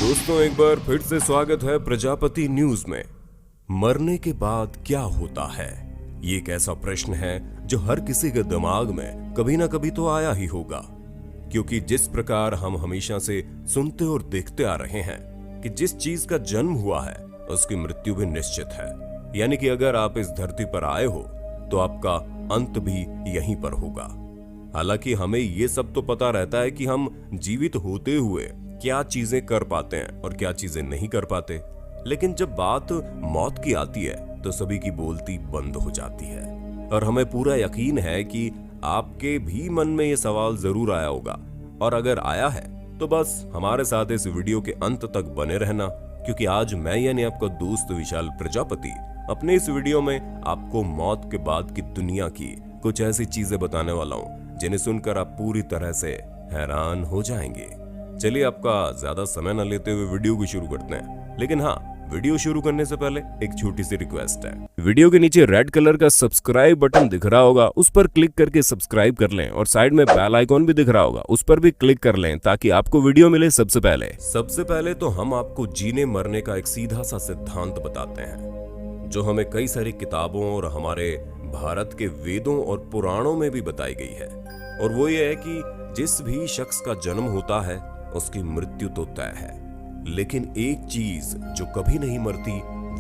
दोस्तों, एक बार फिर से स्वागत है प्रजापति न्यूज में। मरने के बाद क्या होता है, ये एक ऐसा प्रश्न है जो हर किसी के दिमाग में कभी ना कभी तो आया ही होगा। क्योंकि जिस प्रकार हम हमेशा से सुनते और देखते आ रहे हैं कि जिस चीज का जन्म हुआ है उसकी मृत्यु भी निश्चित है। यानी कि अगर आप इस धरती पर आए हो तो आपका अंत भी यहीं पर होगा। हालांकि हमें ये सब तो पता रहता है कि हम जीवित होते हुए क्या चीजें कर पाते हैं और क्या चीजें नहीं कर पाते, लेकिन जब बात मौत की आती है तो सभी की बोलती बंद हो जाती है। और हमें पूरा यकीन है कि आपके भी मन में ये सवाल जरूर आया होगा, और अगर आया है तो बस हमारे साथ इस वीडियो के अंत तक बने रहना, क्योंकि आज मैं यानी आपका दोस्त विशाल प्रजापति अपने इस वीडियो में आपको मौत के बाद की दुनिया की कुछ ऐसी चीजें बताने वाला हूं जिन्हें सुनकर आप पूरी तरह से हैरान हो जाएंगे। चलिए, आपका ज्यादा समय न लेते हुए वीडियो को शुरू करते हैं। लेकिन हाँ, वीडियो शुरू करने से पहले एक छोटी सी रिक्वेस्ट है। वीडियो के नीचे रेड कलर का सब्सक्राइब बटन दिख रहा होगा, उस पर क्लिक करके सब्सक्राइब कर लें, और साइड में बेल आइकॉन भी दिख रहा होगा, उस पर भी क्लिक कर लें ताकि आपको वीडियो मिले सबसे पहले। सबसे पहले तो हम आपको जीने मरने का एक सीधा सा सिद्धांत बताते हैं, जो हमें कई सारी किताबों और हमारे भारत के वेदों और पुराणों में भी बताई गई है। और वो ये है कि जिस भी शख्स का जन्म होता है उसकी मृत्यु तो तय है, लेकिन एक चीज जो कभी नहीं मरती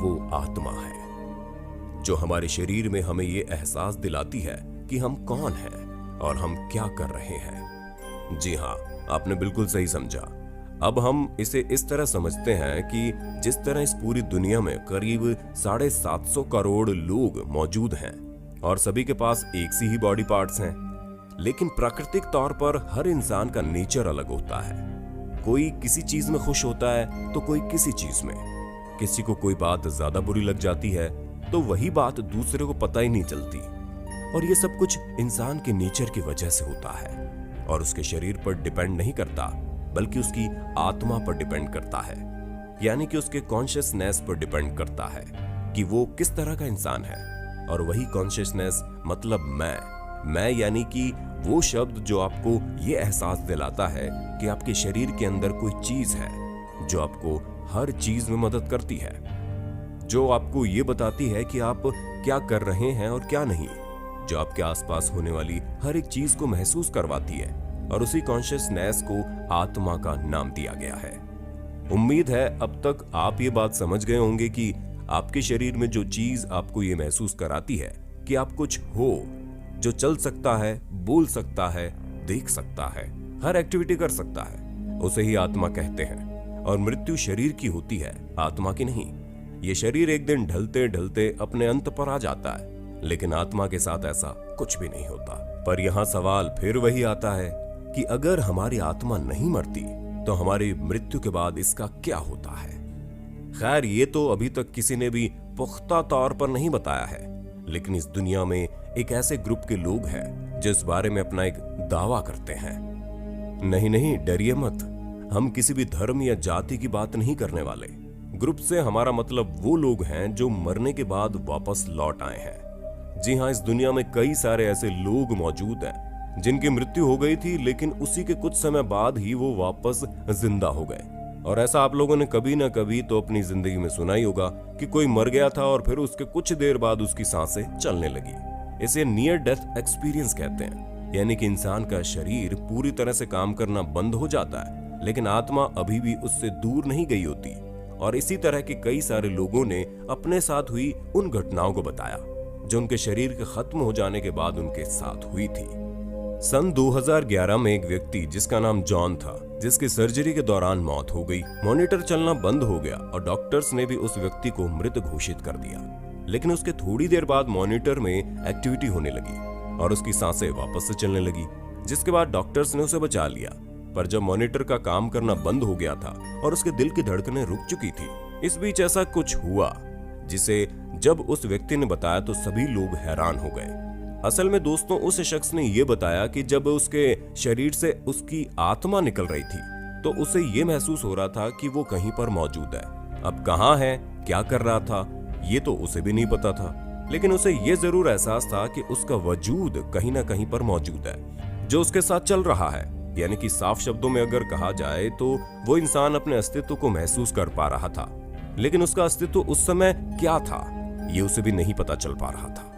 वो आत्मा है, जो हमारे शरीर में हमें ये एहसास दिलाती है कि हम कौन हैं और हम क्या कर रहे हैं। जी हाँ, आपने बिल्कुल सही समझा। अब हम इसे इस तरह समझते हैं कि जिस तरह इस पूरी दुनिया में करीब 750 करोड़ लोग मौजूद हैं और सभी के पास एक सी ही बॉडी पार्ट्स हैं, लेकिन प्राकृतिक तौर पर हर इंसान का नेचर अलग होता है। कोई किसी चीज में खुश होता है तो कोई किसी चीज में। किसी को कोई बात ज्यादा बुरी लग जाती है तो वही बात दूसरे को पता ही नहीं चलती। और ये सब कुछ इंसान के नेचर की वजह से होता है और उसके शरीर पर डिपेंड नहीं करता, बल्कि उसकी आत्मा पर डिपेंड करता है। यानी कि उसके कॉन्शियसनेस पर डिपेंड करता है कि वो किस तरह का इंसान है। और वही कॉन्शियसनेस मतलब मैं यानी कि वो शब्द जो आपको ये एहसास दिलाता है कि आपके शरीर के अंदर कोई चीज है जो आपको हर चीज में मदद करती है, जो आपको ये बताती है कि आप क्या कर रहे हैं और क्या नहीं, जो आपके आसपास होने वाली हर एक चीज को महसूस करवाती है। और उसी कॉन्शियसनेस को आत्मा का नाम दिया गया है। उम्मीद है अब तक आप ये बात समझ गए होंगे कि आपके शरीर में जो चीज आपको ये महसूस कराती है कि आप कुछ हो, जो चल सकता है, बोल सकता है, देख सकता है, हर एक्टिविटी कर सकता है, उसे ही आत्मा कहते हैं। और मृत्यु शरीर की होती है, आत्मा की नहीं। ये शरीर एक दिन ढलते ढलते अपने अंत पर आ जाता है, लेकिन आत्मा के साथ ऐसा कुछ भी नहीं होता। पर यहाँ सवाल फिर वही आता है कि अगर हमारी आत्मा नहीं मरती तो हमारी मृत्यु के बाद इसका क्या होता है। खैर, ये तो अभी तक किसी ने भी पुख्ता तौर पर नहीं बताया है, लेकिन इस दुनिया में एक ऐसे ग्रुप के लोग हैं जो इस बारे में अपना एक दावा करते हैं। नहीं, डरिए मत, हम किसी भी धर्म या जाति की बात नहीं करने वाले। ग्रुप से हमारा मतलब वो लोग हैं जो मरने के बाद वापस लौट आए हैं। जी हाँ, इस दुनिया में कई सारे ऐसे लोग मौजूद हैं जिनकी मृत्यु हो गई थी, लेकिन उसी के कुछ समय बाद ही वो वापस जिंदा हो गए। और ऐसा आप लोगों ने कभी ना कभी तो अपनी जिंदगी में सुना ही होगा कि कोई मर गया था और फिर उसके कुछ देर बाद उसकी सांसें चलने लगी। इसे नियर डेथ एक्सपीरियंस कहते हैं, यानी कि इंसान का शरीर पूरी तरह से काम करना बंद हो जाता है, लेकिन आत्मा अभी भी उससे दूर नहीं गई होती। और इसी तरह के कई सारे लोगों ने अपने साथ हुई उन घटनाओं को बताया जो उनके शरीर के खत्म हो जाने के बाद उनके साथ हुई थी। सन 2011 में एक व्यक्ति जिसका नाम जॉन था, जिसकी सर्जरी के दौरान मौत हो गई। मॉनिटर चलना बंद हो गया और डॉक्टर्स ने भी उस व्यक्ति को मृत घोषित कर दिया। लेकिन उसके थोड़ी देर बाद मॉनिटर में एक्टिविटी होने लगी और उसकी सांसें वापस से चलने लगी, जिसके बाद डॉक्टर्स ने उसे बचा लिया। पर जब मॉनिटर का काम करना बंद हो गया था और उसके दिल की धड़कनें रुक चुकी थी, इस बीच ऐसा कुछ हुआ जिसे जब उस व्यक्ति ने बताया तो सभी लोग हैरान हो गए। असल में दोस्तों, उस शख्स ने यह बताया कि जब उसके शरीर से उसकी आत्मा निकल रही थी तो उसे यह महसूस हो रहा था कि वो कहीं पर मौजूद है। अब कहाँ है, क्या कर रहा था, ये तो उसे भी नहीं पता था, लेकिन उसे यह जरूर एहसास था कि उसका वजूद कहीं ना कहीं पर मौजूद है, जो उसके साथ चल रहा है। यानी कि साफ शब्दों में अगर कहा जाए तो वो इंसान अपने अस्तित्व को महसूस कर पा रहा था, लेकिन उसका अस्तित्व उस समय क्या था ये उसे भी नहीं पता चल पा रहा था।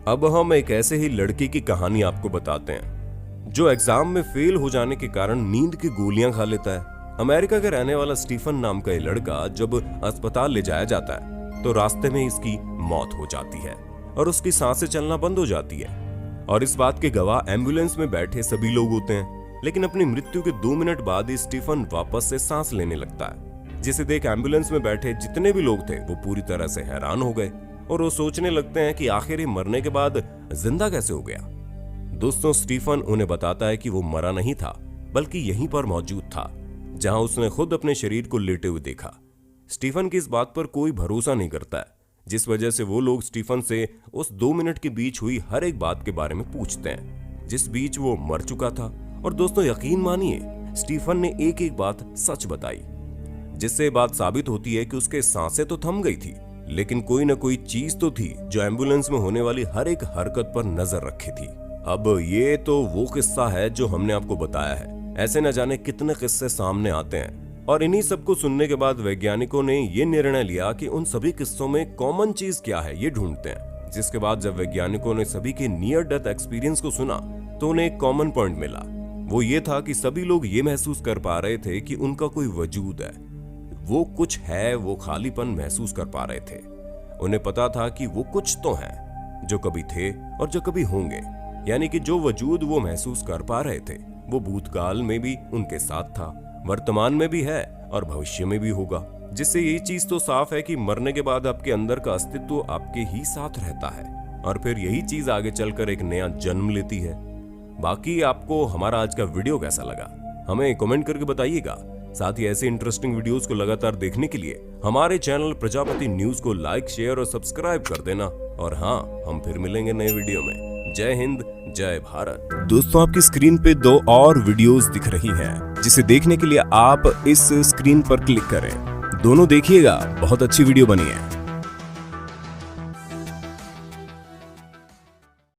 अब हम एक ऐसे ही लड़के की कहानी आपको बताते हैं जो एग्जाम में फेल हो जाने के कारण नींद की गोलियां खा लेता है। अमेरिका का रहने वाला स्टीफन नाम का ये लड़का जब अस्पताल ले जाया जाता है तो रास्ते में इसकी मौत हो जाती है और उसकी सांसें चलना बंद हो जाती है। और इस बात के गवाह एम्बुलेंस में बैठे सभी लोग होते हैं, लेकिन अपनी मृत्यु के 2 मिनट बाद ही स्टीफन वापस से सांस लेने लगता है, जिसे देख एम्बुलेंस में बैठे जितने भी लोग थे वो पूरी तरह से हैरान हो गए और वो सोचने लगते हैं कि आखिर ये मरने के बाद जिंदा कैसे हो गया। दोस्तों, स्टीफन उन्हें बताता है कि वो मरा नहीं था बल्कि यहीं पर मौजूद था जहां उसने खुद अपने शरीर को लेटे हुए देखा। स्टीफन की इस बात पर कोई भरोसा नहीं करता है, जिस वजह से वो लोग स्टीफन से उस 2 मिनट के बीच हुई हर एक बात के बारे में पूछते हैं जिस बीच वो मर चुका था। और दोस्तों, यकीन मानिए स्टीफन ने एक एक बात सच बताई, जिससे ये बात साबित होती है कि उसके सांसें तो थम गई थी, लेकिन कोई ना कोई चीज तो थी जो एम्बुलेंस में होने वाली हर एक हरकत पर नजर रखी थी। अब ये तो वो किस्सा है जो हमने आपको बताया है, ऐसे न जाने कितने किस्से सामने आते हैं। और इन्हीं सबको सुनने के बाद वैज्ञानिकों ने ये निर्णय लिया कि उन सभी किस्सों में कॉमन चीज क्या है ये ढूंढते हैं। जिसके बाद जब वैज्ञानिकों ने सभी के नियर डेथ एक्सपीरियंस को सुना तो उन्हें एक कॉमन पॉइंट मिला। वो ये था कि सभी लोग ये महसूस कर पा रहे थे कि उनका कोई वजूद है, वो कुछ है, वो खालीपन महसूस कर पा रहे थे। उन्हें पता था कि वो कुछ तो है जो कभी थे और जो कभी होंगे, यानी कि जो वजूद वो महसूस कर पा रहे थे वो भूतकाल में भी उनके साथ था, वर्तमान में भी है और भविष्य में भी होगा। जिससे ये चीज तो साफ है कि मरने के बाद आपके अंदर का अस्तित्व आपके ही साथ रहता है और फिर यही चीज आगे चलकर एक नया जन्म लेती है। बाकी आपको हमारा आज का वीडियो कैसा लगा हमें कमेंट करके बताइएगा। साथ ही ऐसे इंटरेस्टिंग वीडियोस को लगातार देखने के लिए हमारे चैनल प्रजापति न्यूज को लाइक, शेयर और सब्सक्राइब कर देना। और हाँ, हम फिर मिलेंगे नए वीडियो में। जय हिंद, जय भारत। दोस्तों, आपकी स्क्रीन पे 2 और वीडियोस दिख रही हैं, जिसे देखने के लिए आप इस स्क्रीन पर क्लिक करें। दोनों देखिएगा, बहुत अच्छी वीडियो बनी है।